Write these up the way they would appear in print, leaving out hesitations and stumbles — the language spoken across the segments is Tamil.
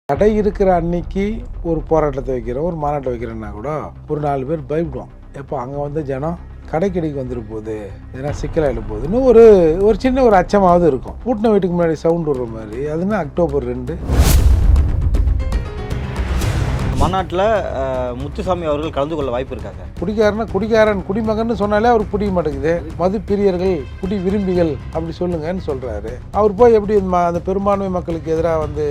கடை இருக்கிற அன்னைக்கு ஒரு போராட்டத்தை வைக்கிறோம், ஒரு மாநாட்டை வைக்கிறோன்னா கூட ஒரு 4 பேர் பயப்படுவோம். எப்போ அங்கே வந்து ஜனம் கடைக்கடிக்கு வந்துட்டு போகுது, ஏன்னா சிக்கலாகிட போகுதுன்னு ஒரு சின்ன ஒரு அச்சமாவது இருக்கும். பூட்டின வீட்டுக்கு முன்னாடி சவுண்ட் விடுற மாதிரி. அதுனா அக்டோபர் 2 மாநாட்டில் முத்துசாமி அவர்கள் கலந்து கொள்ள வாய்ப்பு இருக்காங்க. குடிக்காரன் குடிமகன் சொன்னாலே அவருக்கு பிடிக்க மாட்டேங்குது. மது பிரியர்கள், குடி விரும்பிகள் அப்படி சொல்லுங்கன்னு சொல்கிறாரு. அவர் போய் எப்படி அந்த பெரும்பான்மை மக்களுக்கு எதிராக வந்து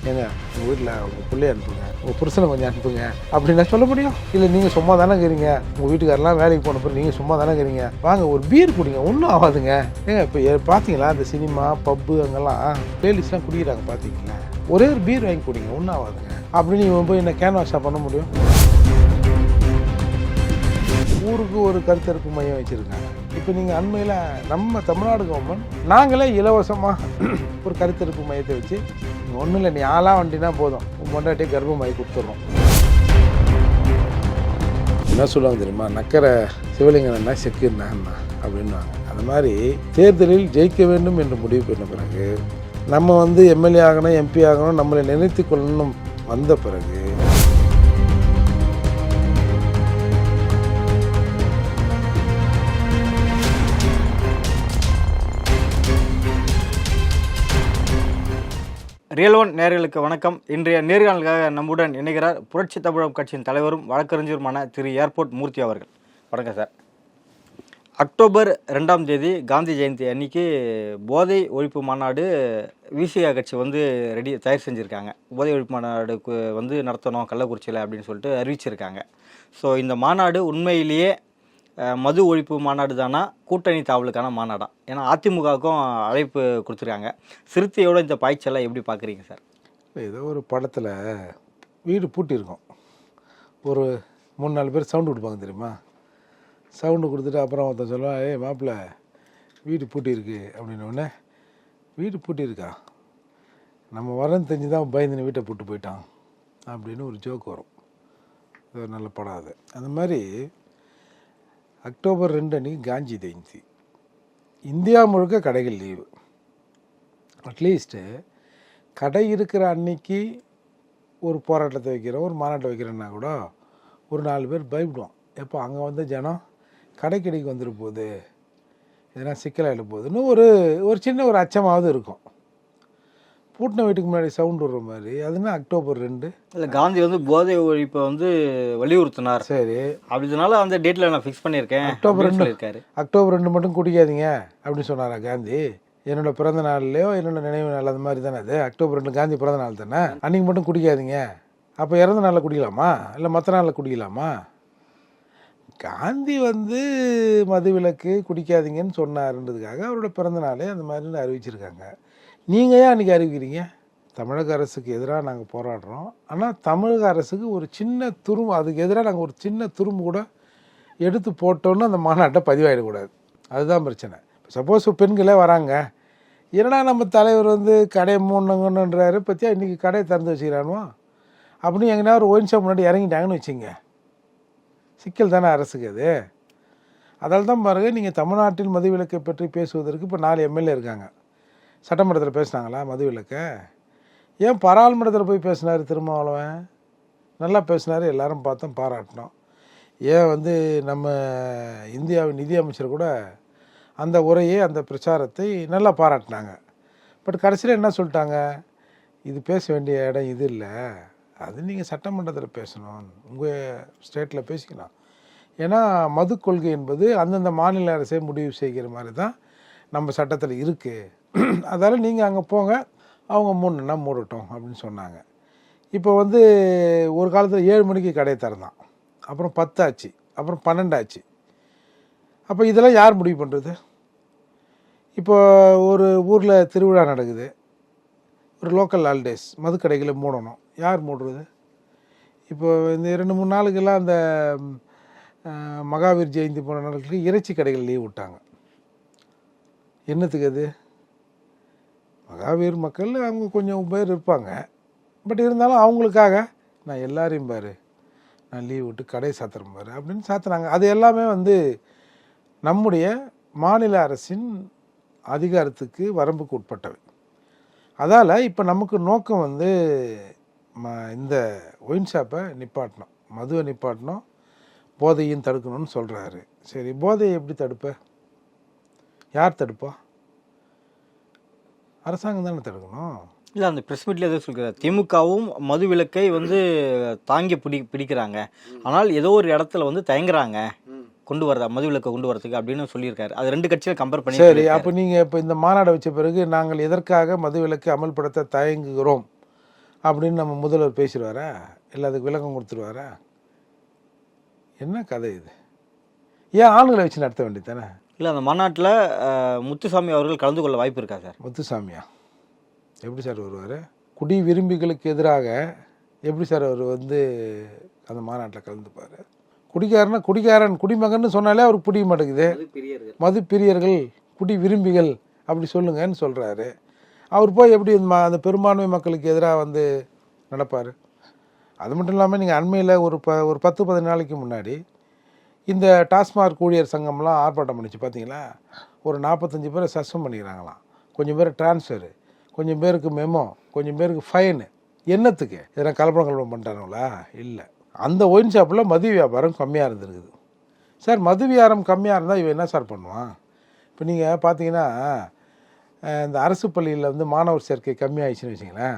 ஏங்க உங்கள் வீட்டில் உங்கள் பிள்ளைய அனுப்புங்க, உங்கள் புருஷனை கொஞ்சம் அனுப்புங்க அப்படின்னா சொல்ல முடியும்? இல்லை நீங்கள் சும்மா தானே இருக்கிறீங்க, உங்கள் வீட்டுக்காரெல்லாம் வேலைக்கு போன பிறகு நீங்கள் சும்மா தானே இருக்கிறீங்க, வாங்க ஒரு பீர் குடிங்க, ஒன்றும் ஆகாதுங்க. ஏங்க இப்போ பார்த்தீங்களா இந்த சினிமா பப்பு அங்கெல்லாம் பிளேலிஸ்ட்லாம் குடிக்கிறாங்க பார்த்தீங்களா, ஒரே ஒரு பீர் வாங்கி குடிங்க, ஒன்றும் ஆகாதுங்க அப்படின்னு இவன் போய் என்ன கேன்வாஷாக பண்ண முடியும்? ஊருக்கு ஒரு கருத்தரப்பு மையம் வச்சுருக்காங்க. இப்போ நீங்கள் அண்மையில் நம்ம தமிழ்நாடு கவர்மெண்ட் நாங்களே இலவசமாக ஒரு கருத்தரப்பு மையத்தை வச்சு ஒன்றும் இல்லை, நீ ஆளாக வண்டினா போதும், மொண்டாட்டியே கர்ப்பமாகி கொடுத்துட்றோம். என்ன சொல்லுவாங்க தெரியுமா, நக்கரை சிவலிங்கன்னா செக்குன்னா அப்படின்வாங்க. அந்த மாதிரி தேர்தலில் ஜெயிக்க வேண்டும் என்று முடிவு பண்ண பிறகு நம்ம வந்து எம்எல்ஏ ஆகணும், எம்பி ஆகணும், நம்மளை நினைத்து கொள்ளணும் வந்த பிறகு ரியல் ஒன் நேயர்களுக்கு வணக்கம். இன்றைய நேர்காணலுக்காக நம்முடன் இணைகிறார் புரட்சி தமிழகம் கட்சியின் தலைவரும் வழக்கறிஞருமான திரு ஏர்போர்ட் மூர்த்தி அவர்கள். வணக்கம் சார். அக்டோபர் 2ஆம் தேதி காந்தி ஜெயந்தி அன்னைக்கு போதை ஒழிப்பு மாநாடு விசிகா கட்சி வந்து தயார் செஞ்சுருக்காங்க. போதை ஒழிப்பு மாநாடுக்கு வந்து நடத்தணும் கள்ளக்குறிச்சியில் அப்படின்னு சொல்லிட்டு அறிவிச்சிருக்காங்க. ஸோ இந்த மாநாடு உண்மையிலேயே மது ஒழிப்பு மாநாடு தானா, கூட்டணி தாவலுக்கான மாநாடா? ஏன்னா அதிமுகவுக்கும் அழைப்பு கொடுத்துருக்காங்க. சிறுத்தையோட இந்த பாய்ச்சலை எப்படி பார்க்குறீங்க சார்? ஏதோ ஒரு படத்தில் வீடு பூட்டியிருக்கோம், ஒரு 3-4 பேர் சவுண்டு கொடுப்பாங்க தெரியுமா, சவுண்டு கொடுத்துட்டு அப்புறம் ஒருத்தன் சொல்லுவான், ஏய் மாப்பிள்ளை வீடு பூட்டியிருக்கு அப்படின்னோடனே, வீடு பூட்டியிருக்கா, நம்ம வரன்னு தெரிஞ்சு தான் பயந்துன்னு வீட்டை பூட்டு போயிட்டான் அப்படின்னு ஒரு ஜோக் வரும். இது ஒரு நல்ல படம். அது அந்த மாதிரி அக்டோபர் 2 அன்றைக்கி காந்தி ஜெயந்தி, இந்தியா முழுக்க கடைகள் லீவு. அட்லீஸ்ட்டு கடை இருக்கிற அன்னைக்கு ஒரு போராட்டத்தை வைக்கிறோம், ஒரு மாநாட்டை வைக்கிறோன்னா கூட ஒரு 4 பேர் பயப்படுவோம். எப்போ அங்கே வந்து ஜனம் கடைக்கடிக்கு வந்துட்டு போகுது, எதனா சிக்கலாகிட போகுதுன்னு ஒரு சின்ன ஒரு அச்சமாவது இருக்கும். பூட்டின வீட்டுக்கு முன்னாடி சவுண்ட் விடுற மாதிரி. அதுனா அக்டோபர் 2 இல்லை, காந்தி வந்து போதை ஒழிப்பை வந்து வலியுறுத்தினார். சரி, அப்படினால அந்த டேட்டில் நான் ஃபிக்ஸ் பண்ணியிருக்கேன். அக்டோபர் 2 இருக்காரு. அக்டோபர் 2 மட்டும் குடிக்காதீங்க அப்படின்னு சொன்னாரா காந்தி? என்னோட பிறந்த நாள்லையோ என்னோட நினைவு நாள் அது மாதிரி தானே அது. அக்டோபர் 2 காந்தி பிறந்த நாள் தானே, அன்றைக்கி மட்டும் குடிக்காதீங்க. அப்போ இறந்த நாளில் குடிக்கலாமா, இல்லை மற்ற நாளில் குடிக்கலாமா? காந்தி வந்து மதுவிலக்கு குடிக்காதீங்கன்னு சொன்னாருன்றதுக்காக அவரோட பிறந்த நாளே அந்த மாதிரி அறிவிச்சிருக்காங்க. நீங்கள் ஏன் அன்றைக்கி அறிவிக்கிறீங்க? தமிழக அரசுக்கு எதிராக நாங்கள் போராடுறோம், ஆனால் தமிழக அரசுக்கு ஒரு சின்ன துரும்பு, அதுக்கு எதிராக நாங்கள் ஒரு சின்ன துரும்பு கூட எடுத்து போட்டோன்னு அந்த மாநாட்டை பதிவாகிடக்கூடாது. அதுதான் பிரச்சனை. சப்போஸ் பெண்களே வராங்க, ஏன்னா நம்ம தலைவர் வந்து கடையை மூடணுங்கன்றாரு, பற்றியா இன்றைக்கி கடையை திறந்து வச்சுக்கிறானோ அப்படின்னு எங்கன்னா ஒரு ஒயின் ஷாப் முன்னாடி இறங்கிட்டாங்கன்னு வச்சுங்க, சிக்கல் தானே அரசுக்கு அது. அதால் தான் பாருங்கள், நீங்கள் தமிழ்நாட்டில் மதுவிலக்கை பற்றி பேசுவதற்கு இப்போ 4 எம்எல்ஏ இருக்காங்க. சட்டமன்றத்தில் பேசினாங்களா மதுவிலக்கை? ஏன் பாராளுமன்றத்தில் போய் பேசினார் திருமாவளவன்? நல்லா பேசினார், எல்லாரும் பார்த்தோம், பாராட்டினோம். ஏன் வந்து நம்ம இந்தியாவின் நிதி அமைச்சர் கூட அந்த உரையை, அந்த பிரச்சாரத்தை நல்லா பாராட்டினாங்க. பட் கடைசியில் என்ன சொல்லிட்டாங்க, இது பேச வேண்டிய இடம் இது இல்லை, அது நீங்கள் சட்டமன்றத்தில் பேசணும், உங்கள் ஸ்டேட்டில் பேசிக்கலாம். ஏன்னா மது கொள்கை என்பது அந்தந்த மாநில அரசே முடிவு செய்கிற மாதிரி தான் நம்ம சட்டத்தில் இருக்குது. அதால் நீங்கள் அங்கே போங்க, அவங்க மூணுன்னா மூடட்டும் அப்படின்னு சொன்னாங்க. இப்போ வந்து ஒரு காலத்தில் 7 மணிக்கு கடையை திறந்தான், அப்புறம் 10 ஆச்சு, அப்புறம் 12 ஆச்சு. அப்போ இதெல்லாம் யார் முடிவு பண்ணுறது? இப்போ ஒரு ஊரில் திருவிழா நடக்குது, ஒரு லோக்கல் ஹாலிடேஸ், மதுக்கடைகளை மூடணும், யார் மூடுறது? இப்போ இந்த 2-3 நாளுக்கெல்லாம் அந்த மகாவீர் ஜெயந்தி போன நாளுக்கு இறைச்சி கடைகள் லீவ் விட்டாங்க. என்னத்துக்கு அது? மகாவீர் மக்கள் அவங்க கொஞ்சம் பேர் இருப்பாங்க, பட் இருந்தாலும் அவங்களுக்காக நான் எல்லாரையும் பாரு, நான் லீவ் விட்டு கடை சாத்துறேன் பாரு அப்படின்னு சாத்துறாங்க. அது எல்லாமே வந்து நம்முடைய மாநில அரசின் அதிகாரத்துக்கு வரம்புக்கு உட்பட்டவை. அதால் இப்போ நமக்கு நோக்கம் வந்து இந்த ஒயின் ஷாப்பை நிப்பாட்டணும், மதுவை நிப்பாட்டணும், போதையும் தடுக்கணும்னு சொல்கிறாரு. சரி, போதையை எப்படி தடுப்ப? யார் தடுப்பா? அரசாங்கம் தானே தடுக்கணும். இல்லை, அந்த ப்ரெஸ் மீட்டில் எதுவும் சொல்கிறார், திமுகவும் மது விலக்கை வந்து தாங்கி பிடிக்கிறாங்க, ஆனால் ஏதோ ஒரு இடத்துல வந்து தயங்குறாங்க கொண்டு வரதா மது விலக்கை கொண்டு வரதுக்கு அப்படின்னு சொல்லியிருக்காரு. அது ரெண்டு கட்சியில் கம்பேர் பண்ணி. சரி, அப்போ நீங்கள் இப்போ இந்த மாநாடு வச்ச பிறகு நாங்கள் எதற்காக மது விலக்கை அமல்படுத்த தயங்குகிறோம் அப்படின்னு நம்ம முதல்வர் பேசிடுவாரா? இல்லை அதுக்கு விளக்கம் கொடுத்துருவாரா? என்ன கதை இது? ஏன் ஆளுங்களை வச்சு நடத்த வேண்டியது தானே? இல்லை, அந்த மாநாட்டில் முத்துசாமி அவர்கள் கலந்து கொள்ள வாய்ப்பு இருக்கா சார்? முத்துசாமியா எப்படி சார் வருவார்? குடி விரும்பிகளுக்கு எதிராக எப்படி சார் அவர் வந்து அந்த மாநாட்டில் கலந்துப்பார்? குடிக்காரனா குடிகாரன் குடிமகன் சொன்னாலே அவருக்கு பிடிக்க மாட்டேங்குது. மது பிரியர்கள் குடி விரும்பிகள் அப்படி சொல்லுங்கன்னு சொல்கிறாரு. அவர் போய் எப்படி அந்த பெரும்பான்மை மக்களுக்கு எதிராக வந்து நடப்பார்? அது மட்டும் இல்லாமல் நீங்கள் அண்மையில் ஒரு 10-15 நாளைக்கு முன்னாடி இந்த டாஸ்மாக் ஊழியர் சங்கம்லாம் ஆர்ப்பாட்டம் பண்ணிச்சு பார்த்தீங்களா? ஒரு 45 பேரை சஸ்பெண்ட் பண்ணிக்கிறாங்களாம், கொஞ்சம் பேர் டிரான்ஸ்ஃபரு, கொஞ்சம் பேருக்கு மெமோ, கொஞ்சம் பேருக்கு ஃபைனு. என்னத்துக்கு? இதெல்லாம் கலப்படம் பண்ணுறாங்களா? இல்லை. அந்த ஒயின் ஷாப்பில் மது வியாபாரம் கம்மியாக இருந்திருக்குது சார். மது வியாபாரம் கம்மியாக இருந்தால் இவன் என்ன சார் பண்ணுவான்? இப்போ நீங்கள் பார்த்தீங்கன்னா இந்த அரசு பள்ளியில் வந்து மாணவர் சேர்க்கை கம்மியாகிடுச்சுன்னு வச்சிங்களேன்,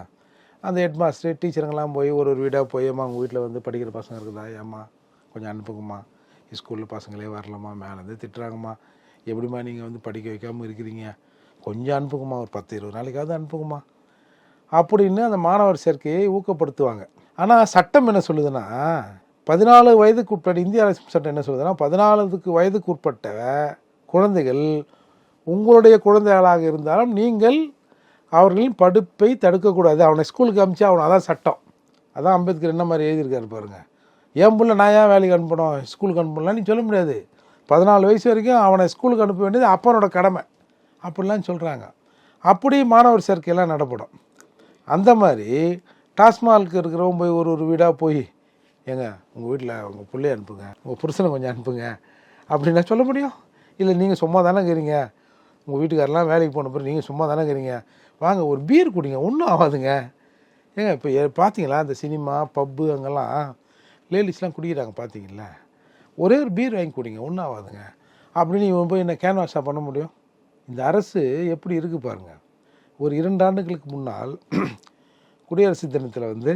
அந்த ஹெட் மாஸ்டர் டீச்சருங்கெல்லாம் போய் ஒரு வீடாக போய் அம்மா உங்கள் வீட்டில் வந்து படிக்கிற பசங்க இருக்குதா, ஏம்மா கொஞ்சம் அனுப்புங்கம்மா, ஸ்கூலில் பசங்களே வரலாமா, மேலேருந்து திட்டுறாங்கம்மா, எப்படிம்மா நீங்கள் வந்து படிக்க வைக்காமல் இருக்கிறீங்க, கொஞ்சம் அனுப்புங்கம்மா, ஒரு 10-20 நாளைக்காவது அனுப்புங்கம்மா அப்படின்னு அந்த மாணவர் சேர்க்கையை ஊக்கப்படுத்துவாங்க. ஆனால் சட்டம் என்ன சொல்லுதுன்னா, 14 வயதுக்கு உட்பட்ட இந்திய அரசு சட்டம் என்ன சொல்லுதுன்னா, 14 வயதுக்கு உட்பட்ட குழந்தைகள் உங்களுடைய குழந்தைகளாக இருந்தாலும் நீங்கள் அவர்களின் படிப்பை தடுக்கக்கூடாது, அவனை ஸ்கூலுக்கு அனுப்பிச்சு அவனை, அதான் சட்டம். அதான் அம்பேத்கர் என்ன மாதிரி எழுதியிருக்காரு பாருங்க. என் பிள்ளை நான் ஏன் வேலைக்கு அனுப்பணும், ஸ்கூலுக்கு அனுப்பலாம் நீ சொல்ல முடியாது. 14 வயசு வரைக்கும் அவனை ஸ்கூலுக்கு அனுப்ப வேண்டியது அப்பனோட கடமை அப்படிலாம் சொல்கிறாங்க. அப்படி மாணவர் சேர்க்கையெல்லாம் நடப்படும். அந்த மாதிரி டாஸ்மார்க்கு இருக்கிறவங்க போய் ஒரு வீடாக போய், ஏங்க உங்கள் வீட்டில் உங்கள் பிள்ளைய அனுப்புங்க, உங்கள் புருஷனை கொஞ்சம் அனுப்புங்க அப்படின்னா சொல்ல முடியும்? இல்லை நீங்கள் சும்மா தானே இருக்கிறீங்க, உங்கள் வீட்டுக்காரெலாம் வேலைக்கு போன பிறகு நீங்கள் சும்மா தானே இருக்கிறீங்க, வாங்க ஒரு பீர் குடிங்க, ஒன்றும் ஆகாதுங்க. ஏங்க இப்போ பார்த்தீங்களா இந்த சினிமா பப்பு அங்கெல்லாம் லேடிஸ்லாம் குடிக்கிறாங்க பார்த்தீங்களா, ஒரே ஒரு பீர் வாங்கி குடிங்க, ஒன்றும் ஆகாதுங்க அப்படின்னு இவன் போய் என்ன கேன்வாஸாக பண்ண முடியும்? இந்த அரசு எப்படி இருக்குது பாருங்கள். ஒரு 2 ஆண்டுகளுக்கு முன்னால் குடியரசு தினத்தில் வந்து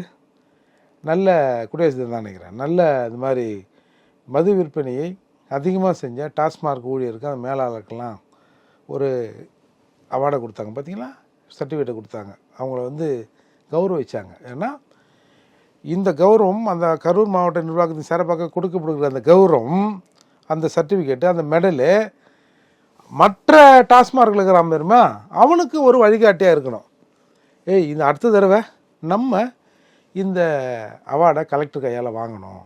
நல்ல குடியரசு தினம் தான் நினைக்கிறேன், நல்ல இது மாதிரி மது விற்பனையை அதிகமாக செஞ்ச டாஸ்மாக் ஊழியருக்கு அந்த மேலாளருக்கெல்லாம் ஒரு அவார்டை கொடுத்தாங்க பார்த்தீங்களா, சர்டிஃபிகேட்டை கொடுத்தாங்க, அவங்கள வந்து கௌரவிச்சாங்க. ஏன்னா இந்த கௌரவம் அந்த கரூர் மாவட்ட நிர்வாகத்தின் சிறப்பாக கொடுக்கப்படுகிற அந்த கௌரவம், அந்த சர்டிஃபிகேட்டு, அந்த மெடலு மற்ற டாஸ்மார்க்கில் இருக்கிறான் தெரியுமா, அவனுக்கு ஒரு வழிகாட்டியாக இருக்கணும். இந்த அடுத்த தடவை நம்ம இந்த அவார்டை கலெக்டர் கையால் வாங்கணும்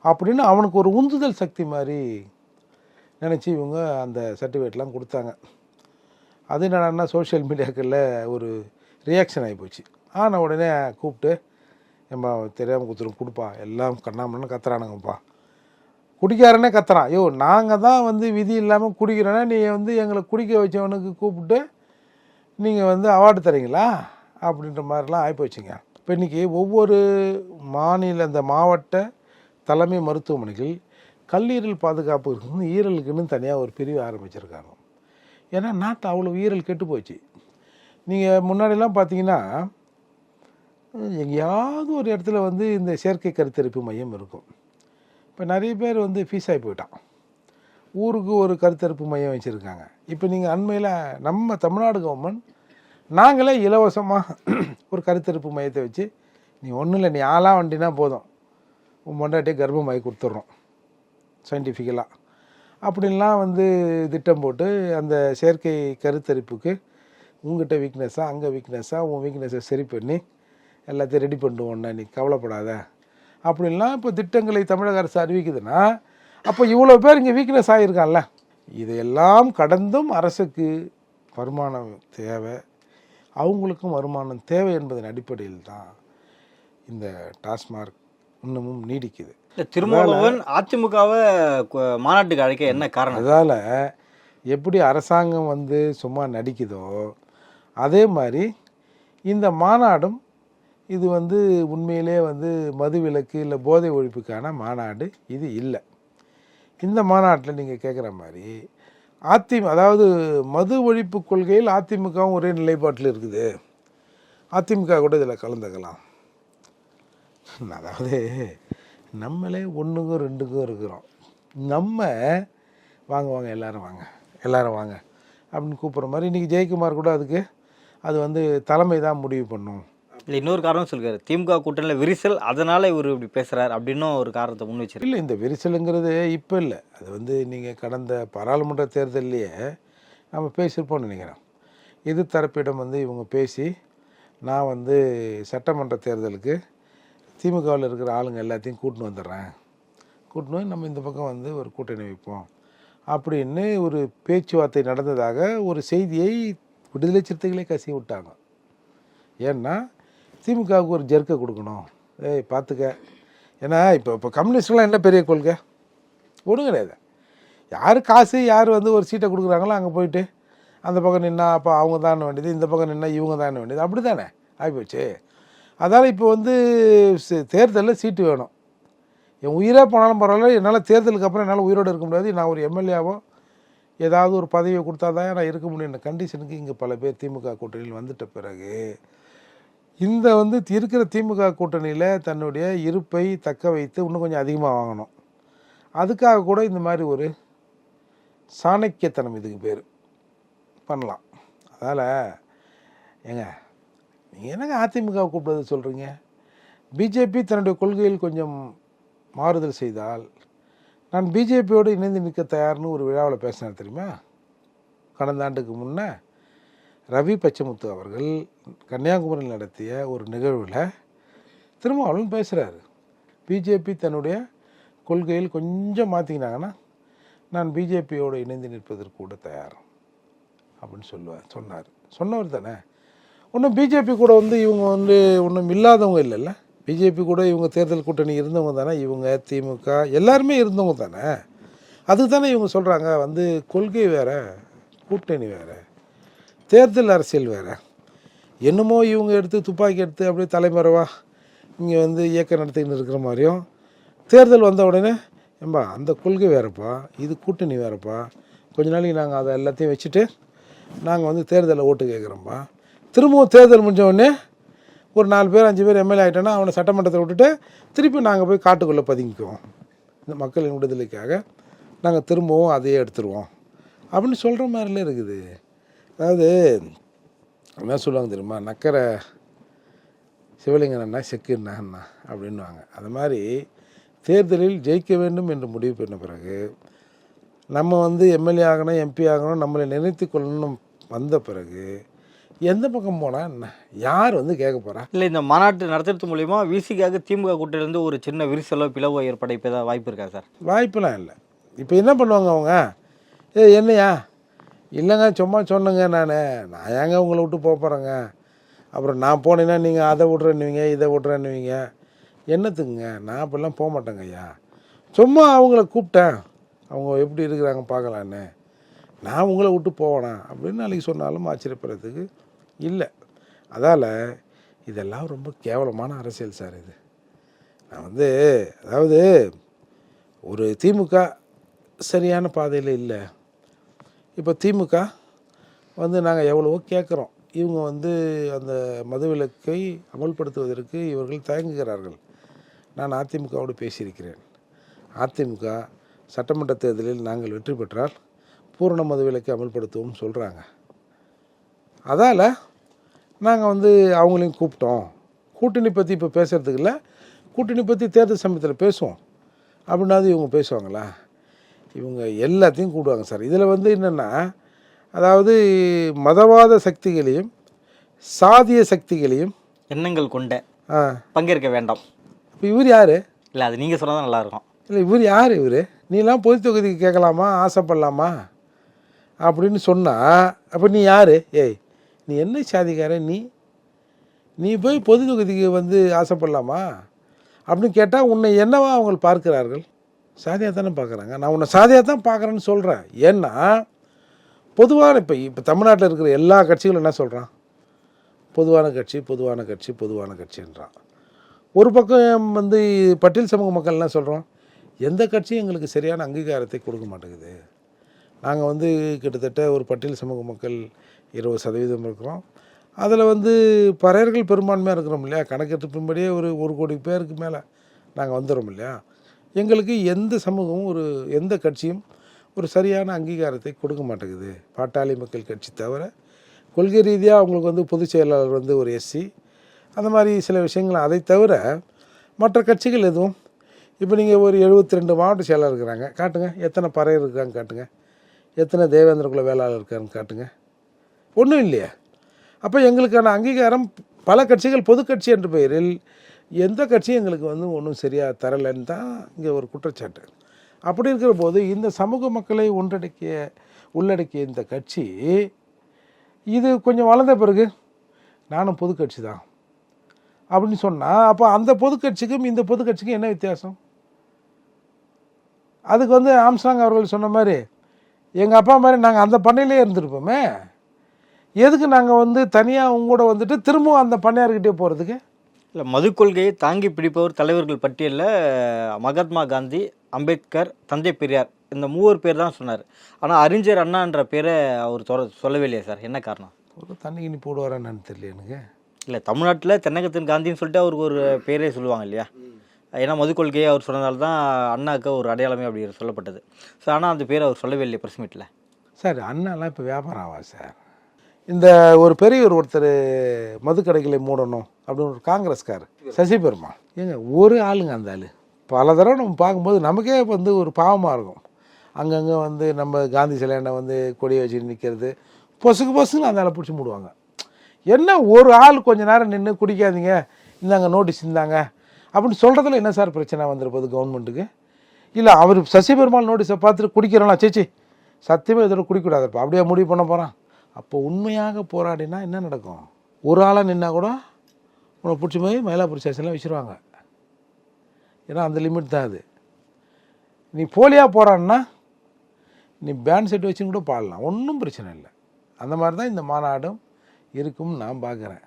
அப்படின்னு அவனுக்கு ஒரு உந்துதல் சக்தி மாதிரி நினச்சி இவங்க அந்த சர்டிஃபிகேட்லாம் கொடுத்தாங்க. அது என்னன்னா சோஷியல் மீடியாக்களில் ஒரு ரியாக்ஷன் ஆகி போச்சு. ஆனால் உடனே கூப்பிட்டு, ஏம்பா தெரியாமல் கொடுத்துரும் கொடுப்பா, எல்லாம் கண்ணாமன்னு கத்துறானுங்கப்பா, குடிக்காரனே கத்துறான், ஐயோ நாங்கள் தான் வந்து விதி இல்லாமல் குடிக்கிறோன்னா நீ வந்து எங்களை குடிக்க வச்சவனுக்கு கூப்பிட்டு நீங்கள் வந்து அவார்டு தரீங்களா அப்படின்ற மாதிரிலாம் ஆகிப்போச்சுங்க. இப்போ இன்றைக்கி ஒவ்வொரு இந்த மாவட்ட தலைமை மருத்துவமனைகள் கல்லீரல் பாதுகாப்பு இருக்குன்னு ஈரலுக்குன்னு தனியாக ஒரு பிரிவு ஆரம்பிச்சிருக்காங்க. ஏன்னா நாட்டில் அவ்வளோ ஈரல் கெட்டு போச்சு. நீங்கள் முன்னாடிலாம் பார்த்தீங்கன்னா எங்கேயாவது ஒரு இடத்துல வந்து இந்த செயற்கை கருத்தரிப்பு மையம் இருக்கும். இப்போ நிறைய பேர் வந்து ஃபீஸ் ஆகி போயிட்டான், ஊருக்கு ஒரு கருத்தரிப்பு மையம் வச்சுருக்காங்க. இப்போ நீங்கள் அண்மையில் நம்ம தமிழ்நாடு கவர்மெண்ட் நாங்களே இலவசமாக ஒரு கருத்தரிப்பு மையத்தை வச்சு, நீ ஒன்றும் இல்லை, நீ ஆளாக வண்டினா போதும், உன் பொண்டாட்டியே கர்ப்பமாகி கொடுத்துட்றோம் சயின்டிஃபிக்கலாக அப்படின்லாம் வந்து திட்டம் போட்டு அந்த செயற்கை கருத்தரிப்புக்கு உங்ககிட்ட வீக்னஸாக அங்கே வீக்னஸாக உன் வீக்னஸை சரி பண்ணி எல்லாத்தையும் ரெடி பண்ணுவோன்னா நீ கவலைப்படாத அப்படின்லாம் இப்போ திட்டங்களை தமிழக அரசு அறிவிக்குதுன்னா, அப்போ இவ்வளோ பேர் இங்கே வீக்னஸ் ஆகியிருக்கான்ல. இதையெல்லாம் கடந்தும் அரசுக்கு வருமானம் தேவை, அவங்களுக்கும் வருமானம் தேவை என்பதன் அடிப்படையில் தான் இந்த டாஸ்மாக் இன்னமும் நீடிக்குது. திருமாவளவன் அதிமுகவை மாநாட்டுக்கு அழைக்க என்ன காரணம்? அதால் எப்படி அரசாங்கம் வந்து சும்மா நடிக்குதோ அதே மாதிரி இந்த மாநாடும் இது வந்து உண்மையிலே வந்து மதுவிலக்கு இல்லை போதை ஒழிப்புக்கான மாநாடு இது இல்லை. இந்த மாநாட்டில் நீங்கள் கேட்குற மாதிரி அதாவது மது ஒழிப்பு கொள்கையில் அதிமுகவும் ஒரே நிலைப்பாட்டில் இருக்குது, அதிமுக கூட இதில் கலந்துக்கலாம். அதாவது நம்மளே ஒன்றுக்கும் ரெண்டுக்கும் இருக்கிறோம். நம்ம வாங்க வாங்க எல்லாரும் வாங்க எல்லாரும் வாங்க அப்படின்னு கூப்பிட்ற மாதிரி இன்றைக்கி ஜெயக்குமார் கூட அதுக்கு அது வந்து தலைமை தான் முடிவு பண்ணும். இல்லை, இன்னொரு காரணம் சொல்கிறார், திமுக கூட்டணியில் விரிசல், அதனால் இவர் இப்படி பேசுகிறார் அப்படின்னு ஒரு காரணத்தை முன் வச்சிருக்கு. இல்லை, இந்த விரிசலுங்கிறது இப்போ இல்லை, அது வந்து நீங்கள் கடந்த பாராளுமன்ற தேர்தல்லையே நம்ம பேசியிருப்போம்னு நினைக்கிறேன். எது தரப்பிடம் வந்து இவங்க பேசி நான் வந்து சட்டமன்ற தேர்தலுக்கு திமுகவில் இருக்கிற ஆளுங்க எல்லாத்தையும் கூட்டின்னு வந்துடுறேன், கூட்டின்னு வந்து நம்ம இந்த பக்கம் வந்து ஒரு கூட்டணி வைப்போம் அப்படின்னு ஒரு பேச்சுவார்த்தை நடந்ததாக ஒரு செய்தியை விடுதலை சிறுத்தைகளே கசி விட்டாங்க. ஏன்னா திமுகவுக்கு ஒரு ஜெர்க்கை கொடுக்கணும், ஏய் பார்த்துக்க. ஏன்னா இப்போ கம்யூனிஸ்ட்லாம் என்ன பெரிய கொள்கை ஒன்றும் கிடையாது. யார் காசு யார் வந்து ஒரு சீட்டை கொடுக்குறாங்களோ அங்கே போயிட்டு அந்த பக்கம் நின்னா அப்போ அவங்க தான் வேண்டியது, இந்த பக்கம் நின்னா இவங்க தான் வேண்டியது, அப்படி தானே ஆகிப்போச்சு. அதனால் இப்போ வந்து தேர்தலில் சீட்டு வேணும். என் உயிராக போனாலும் பரவாயில்ல, என்னால் தேர்தலுக்கு அப்புறம் என்னால் உயிரோடு இருக்க முடியாது, நான் ஒரு எம்எல்ஏவோ ஏதாவது ஒரு பதவியை கொடுத்தா தான் நான் இருக்க முடியும் கண்டிஷனுக்கு இங்கே பல பேர் திமுக கூட்டணியில் வந்துட்ட பிறகு இந்த வந்து இருக்கிற திமுக கூட்டணியில் தன்னுடைய இருப்பை தக்க வைத்து இன்னும் கொஞ்சம் அதிகமாக வாங்கணும். அதுக்காக கூட இந்த மாதிரி ஒரு சாணக்கியத்தனம் இதுக்கு பேர் பண்ணலாம். அதனால் ஏங்க நீங்கள் என்னங்க அதிமுக கூப்பிடுறது சொல்கிறீங்க? பிஜேபி தன்னுடைய கொள்கையில் கொஞ்சம் மாறுதல் செய்தால் நான் பிஜேபியோடு இணைந்து நிற்க தயார்னு ஒரு விழாவில் பேசினார் தெரியுமா? கடந்த ஆண்டுக்கு முன்னே ரவி பச்சமுத்து அவர்கள் கன்னியாகுமரியில் நடத்திய ஒரு நிகழ்வில் திருமாவளவன் பேசுகிறாரு, பிஜேபி தன்னுடைய கொள்கையில் கொஞ்சம் மாற்றிக்கினாங்கன்னா நான் பிஜேபியோடு இணைந்து நிற்பதற்கு கூட தயார் அப்படின்னு சொன்னார். சொன்னவர் தானே. ஒன்றும் பிஜேபி கூட வந்து இவங்க வந்து ஒன்றும் இல்லாதவங்க இல்லைல்ல, பிஜேபி கூட இவங்க தேர்தல் கூட்டணி இருந்தவங்க தானே, இவங்க திமுக எல்லாருமே இருந்தவங்க தானே. அதுக்கு தானே இவங்க சொல்கிறாங்க வந்து கொள்கை வேறு கூட்டணி வேறு தேர்தல் அரசியல் வேறு. என்னமோ இவங்க எடுத்து துப்பாக்கி எடுத்து அப்படியே தலைமறைவாக இங்கே வந்து இயக்கம் நடத்திக்கிட்டு இருக்கிற மாதிரியும் தேர்தல் வந்த உடனே ஏம்பா அந்த கொள்கை வேறுப்பா இது கூட்டணி வேறுப்பா, கொஞ்ச நாளைக்கு நாங்கள் அதை எல்லாத்தையும் வச்சுட்டு நாங்கள் வந்து தேர்தலில் ஓட்டு கேட்குறோம்ப்பா, திரும்பவும் தேர்தல் முடிஞ்ச உடனே ஒரு 4 பேர் 5 பேர் எம்எல்ஏ ஆகிட்டோன்னா அவனை சட்டமன்றத்தை விட்டுட்டு திருப்பி நாங்கள் போய் காட்டுக்குள்ளே பதுங்கிக்குவோம், இந்த மக்களின் விடுதலைக்காக நாங்கள் திரும்பவும் அதையே எடுத்துருவோம் அப்படின்னு சொல்கிற மாதிரிலாம் இருக்குது. அதாவது என்ன சொல்லுவாங்க தெரியுமா, நக்கரை சிவலிங்கண்ணா செக்குண்ணா அப்படின்வாங்க. அது மாதிரி தேர்தலில் ஜெயிக்க வேண்டும் என்று முடிவு பண்ண பிறகு நம்ம வந்து எம்எல்ஏ ஆகணும் எம்பி ஆகணும் நம்மளை நினைத்து கொள்ளணும் வந்த பிறகு எந்த பக்கம் போனால் என்ன, யார் வந்து கேட்க போகிறா? இல்லை, இந்த மாநாட்டு நடத்துறது மூலிமா விசிக்காக திமுக கூட்டணிலேருந்து ஒரு சின்ன விரிசலோ பிளவோ ஏற்பட இப்போ ஏதாவது வாய்ப்பு இருக்கா சார்? வாய்ப்பெல்லாம் இல்லை. இப்போ என்ன பண்ணுவாங்க அவங்க, என்னையா இல்லைங்க சும்மா சொன்னேங்க, நான் ஏங்க உங்களை விட்டு போகிறேங்க, அப்புறம் நான் போனேன்னா நீங்கள் அதை விட்றேன்னுவீங்க இதை விட்றேன்னுவீங்க, என்னத்துக்குங்க நான் அப்படிலாம் போக மாட்டேங்க ஐயா, சும்மா அவங்கள கூப்பிட்டேன் அவங்க எப்படி இருக்கிறாங்க பார்க்கலான்னு, நான் உங்களை விட்டு போவேனா அப்படின்னு நாளைக்கு சொன்னாலும் ஆச்சரியப்படுறதுக்கு இல்லை. அதால் இதெல்லாம் ரொம்ப கேவலமான அரசியல் சார் இது. நான் வந்து அதாவது ஒரு திமுக சரியான பாதையில் இல்லை. இப்போ திமுக வந்து நாங்கள் எவ்வளவோ கேட்குறோம், இவங்க வந்து அந்த மதுவிலக்கை அமல்படுத்துவதற்கு இவர்கள் தயங்குகிறார்கள். நான் அதிமுகவோடு பேசியிருக்கிறேன். அதிமுக சட்டமன்ற தேர்தலில் நாங்கள் வெற்றி பெற்றால் பூரண மதுவிலக்கை அமல்படுத்துவோம்னு சொல்கிறாங்க. அதால் நாங்கள் வந்து அவங்களையும் கூப்பிட்டோம். கூட்டணி பற்றி இப்போ பேசுகிறதுக்கு இல்லை, கூட்டணி பற்றி தேர்தல் சமயத்தில் பேசுவோம் அப்படின்னாவது இவங்க பேசுவாங்களா? இவங்க எல்லாத்தையும் கூப்பிடுவாங்க சார். இதில் வந்து என்னென்னா, அதாவது மதவாத சக்திகளையும் சாதிய சக்திகளையும் எண்ணங்கள் கொண்ட பங்கேற்க வேண்டாம். இப்போ இவர் யார்? இல்லை, அது நீங்கள் சொன்னால் தான் நல்லாயிருக்கும். இல்லை, இவர் யார்? இவர் நீலாம் பொது தொகுதிக்கு கேட்கலாமா, ஆசைப்படலாமா அப்படின்னு சொன்னால் அப்போ நீ யார்? நீ என்ன சாதிக்கார, நீ போய் பொது தொகுதிக்கு வந்து ஆசைப்படலாமா அப்படின்னு கேட்டால் உன்னை என்னவா அவங்க பார்க்கிறார்கள்? சாதியாக தானே பார்க்குறாங்க. நான் உன்னை சாதியாக தான் பார்க்குறேன்னு சொல்கிறேன். ஏன்னா பொதுவான இப்போ தமிழ்நாட்டில் இருக்கிற எல்லா கட்சிகளும் என்ன சொல்கிறான், பொதுவான கட்சி பொதுவான கட்சி பொதுவான கட்சின்றான். ஒரு பக்கம் வந்து பட்டியல் சமூக மக்கள்லாம் சொல்கிறோம், எந்த கட்சியும் எங்களுக்கு சரியான அங்கீகாரத்தை கொடுக்க மாட்டேங்குது. நாங்கள் வந்து கிட்டத்தட்ட ஒரு பட்டியல் சமூக மக்கள் 20% இருக்கிறோம். அதில் வந்து பறையர்கள் பெரும்பான்மையாக இருக்கிறோம் இல்லையா, கணக்கெடுப்பின்படியே ஒரு 1 கோடி பேருக்கு மேலே நாங்கள் வந்துடுறோம் இல்லையா. எங்களுக்கு எந்த சமூகமும் எந்த கட்சியும் ஒரு சரியான அங்கீகாரத்தை கொடுக்க மாட்டேங்குது. பாட்டாளி மக்கள் கட்சி தவிர கொள்கை ரீதியாக அவங்களுக்கு வந்து பொதுச் செயலாளர் வந்து ஒரு எஸ்சி, அந்த மாதிரி சில விஷயங்கள். அதை தவிர மற்ற கட்சிகள் எதுவும், இப்போ நீங்கள் ஒரு 72 மாவட்ட செயலாளர் இருக்கிறாங்க, காட்டுங்க. எத்தனை பறையர் இருக்காங்க காட்டுங்க. எத்தனை தேவேந்திர குல வேளாளர் இருக்கான்னு காட்டுங்க. ஒன்றும் இல்லையா. அப்போ எங்களுக்கான அங்கீகாரம் பல கட்சிகள் பொது கட்சி என்ற பெயரில் எந்த கட்சியும் எங்களுக்கு வந்து ஒன்றும் சரியாக தரலைன்னு தான் இங்கே ஒரு குற்றச்சாட்டு. அப்படி இருக்கிற போது இந்த சமூக மக்களை உள்ளடக்கிய இந்த கட்சி இது கொஞ்சம் வளர்ந்த பிறகு நானும் பொது கட்சி தான் அப்படின்னு சொன்னால், அப்போ அந்த பொது கட்சிக்கும் இந்த பொது கட்சிக்கும் என்ன வித்தியாசம்? அதுக்கு வந்து ஆம்ஸ்ட்ராங் அவர்கள் சொன்ன மாதிரி எங்கள் அப்பா மாதிரி நாங்கள் அந்த பண்ணையிலே இருந்திருப்போமே, எதுக்கு நாங்கள் வந்து தனியாக அவங்க கூட வந்துட்டு திரும்பவும் அந்த பண்ணையார்கிட்டே போகிறதுக்கு? இல்லை, மது கொள்கையை தாங்கி பிடிப்பவர் தலைவர்கள் பட்டியலில் மகாத்மா காந்தி, அம்பேத்கர், தந்தை பெரியார் இந்த 3 பேர் தான் சொன்னார். ஆனால் அறிஞர் அண்ணான்ற பேரை அவர் சொல்லவே இல்லையா சார்? என்ன காரணம்? ஒரு தண்ணி கிணி போடுவாரான்னு தெரியல எனக்கு. இல்லை, தமிழ்நாட்டில் தென்னகத்தின் காந்தின்னு சொல்லிட்டு அவருக்கு ஒரு பேரே சொல்லுவாங்க இல்லையா. ஏன்னா மது கொள்கையை அவர் சொன்னதால தான் அண்ணாவுக்கு ஒரு அடையாளமே அப்படி சொல்லப்பட்டது. ஸோ ஆனால் அந்த பேரை அவர் சொல்லவே இல்லை ப்ரெஸ் மீட்டில். சார் அண்ணாலாம் இப்போ வியாபாரம் ஆவா சார்? இந்த ஒரு பெரியவர் ஒருத்தர் மதுக்கடைகளை மூடணும் அப்படின்னு ஒரு காங்கிரஸ்கார் சசி பெருமாள், ஏங்க ஒரு ஆளுங்க அந்த ஆள் பல தடவை நம்ம பார்க்கும்போது நமக்கே வந்து ஒரு பாவமாக இருக்கும். அங்கங்கே வந்து நம்ம காந்தி சிலையாண்ட வந்து கொடியை வச்சுட்டு நிற்கிறது, பொசுக்குன்னு அந்த ஆளை பிடிச்சி மூடுவாங்க. என்ன ஒரு ஆள் கொஞ்ச நேரம் நின்று குடிக்காதீங்க, இந்தாங்க நோட்டீஸ் இருந்தாங்க அப்படின்னு சொல்கிறதுல என்ன சார் பிரச்சனை வந்துருப்போது கவர்மெண்ட்டுக்கு? இல்லை அவர் சசி பெருமாள் நோட்டீஸை பார்த்துட்டு குடிக்கிறோம்லாம், சேச்சி சத்தியமாக இதோட குடிக்கூடாதுப்பா அப்படியே முடிவு பண்ண போகிறான். அப்போ உண்மையாக போராடினா என்ன நடக்கும்? ஒரு ஆளாக நின்னா கூட உன்னை பிடிச்சி போய் மயிலாப்பூர் ஸ்டேஷனில் வச்சுருவாங்க. ஏன்னா அந்த லிமிட் தான் அது. நீ போலியாக போகிறான்னா நீ பேண்ட் செட் வச்சுன்னு கூட பாடலாம், ஒன்றும் பிரச்சனை இல்லை. அந்த மாதிரி தான் இந்த மாநாடும் இருக்கும்னு நான் பார்க்குறேன்.